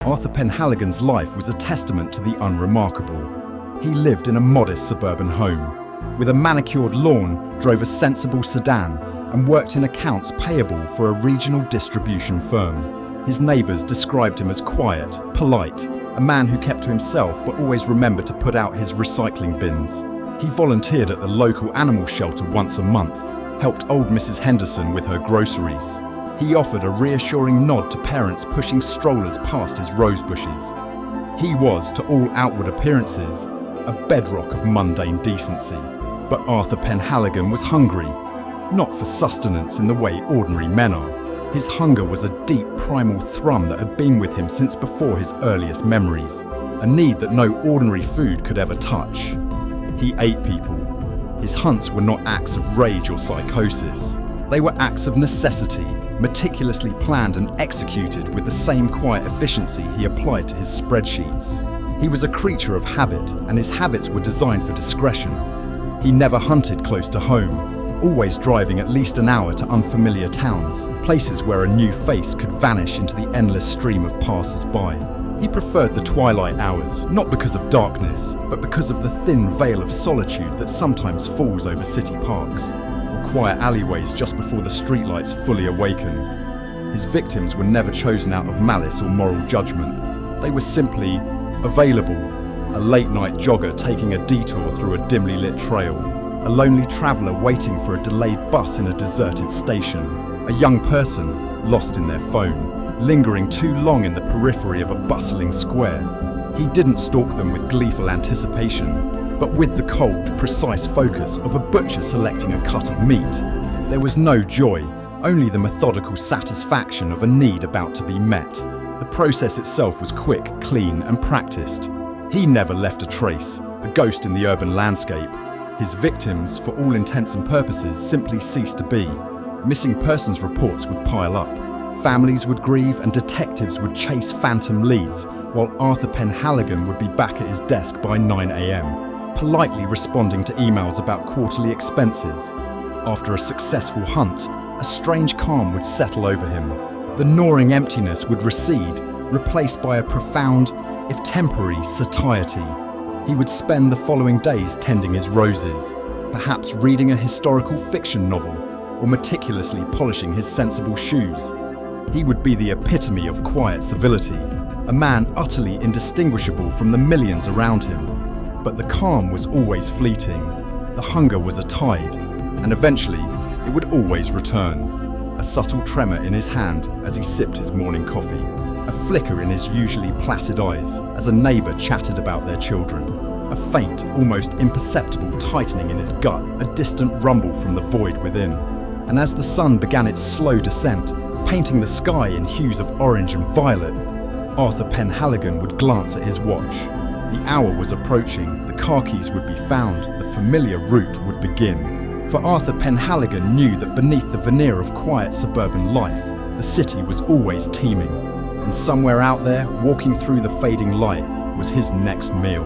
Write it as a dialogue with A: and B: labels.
A: Arthur Penhaligon's life was a testament to the unremarkable. He lived in a modest suburban home. With a manicured lawn, drove a sensible sedan, and worked in accounts payable for a regional distribution firm. His neighbours described him as quiet, polite, a man who kept to himself but always remembered to put out his recycling bins. He volunteered at the local animal shelter once a month, helped old Mrs. Henderson with her groceries. He offered a reassuring nod to parents pushing strollers past his rose bushes. He was, to all outward appearances, a bedrock of mundane decency. But Arthur Penhaligon was hungry, not for sustenance in the way ordinary men are. His hunger was a deep primal thrum that had been with him since before his earliest memories, a need that no ordinary food could ever touch. He ate people. His hunts were not acts of rage or psychosis. They were acts of necessity, meticulously planned and executed with the same quiet efficiency he applied to his spreadsheets. He was a creature of habit, and his habits were designed for discretion. He never hunted close to home, always driving at least an hour to unfamiliar towns, places where a new face could vanish into the endless stream of passers-by. He preferred the twilight hours, not because of darkness, but because of the thin veil of solitude that sometimes falls over city parks, or quiet alleyways just before the streetlights fully awaken. His victims were never chosen out of malice or moral judgment. They were simply available. A late-night jogger taking a detour through a dimly lit trail. A lonely traveller waiting for a delayed bus in a deserted station. A young person lost in their phone, lingering too long in the periphery of a bustling square. He didn't stalk them with gleeful anticipation, but with the cold, precise focus of a butcher selecting a cut of meat. There was no joy, only the methodical satisfaction of a need about to be met. The process itself was quick, clean, and practiced. He never left a trace, a ghost in the urban landscape. His victims, for all intents and purposes, simply ceased to be. Missing persons reports would pile up. Families would grieve and detectives would chase phantom leads, while Arthur Penhaligon would be back at his desk by 9 a.m, politely responding to emails about quarterly expenses. After a successful hunt, a strange calm would settle over him. The gnawing emptiness would recede, replaced by a profound, if temporary, satiety. He would spend the following days tending his roses, perhaps reading a historical fiction novel or meticulously polishing his sensible shoes. He would be the epitome of quiet civility, a man utterly indistinguishable from the millions around him. But the calm was always fleeting, the hunger was a tide, and eventually it would always return. A subtle tremor in his hand as he sipped his morning coffee. A flicker in his usually placid eyes as a neighbour chatted about their children. A faint, almost imperceptible tightening in his gut, a distant rumble from the void within. And as the sun began its slow descent, painting the sky in hues of orange and violet, Arthur Penhaligon would glance at his watch. The hour was approaching, the car keys would be found, the familiar route would begin. For Arthur Penhaligon knew that beneath the veneer of quiet suburban life, the city was always teeming, and somewhere out there, walking through the fading light, was his next meal.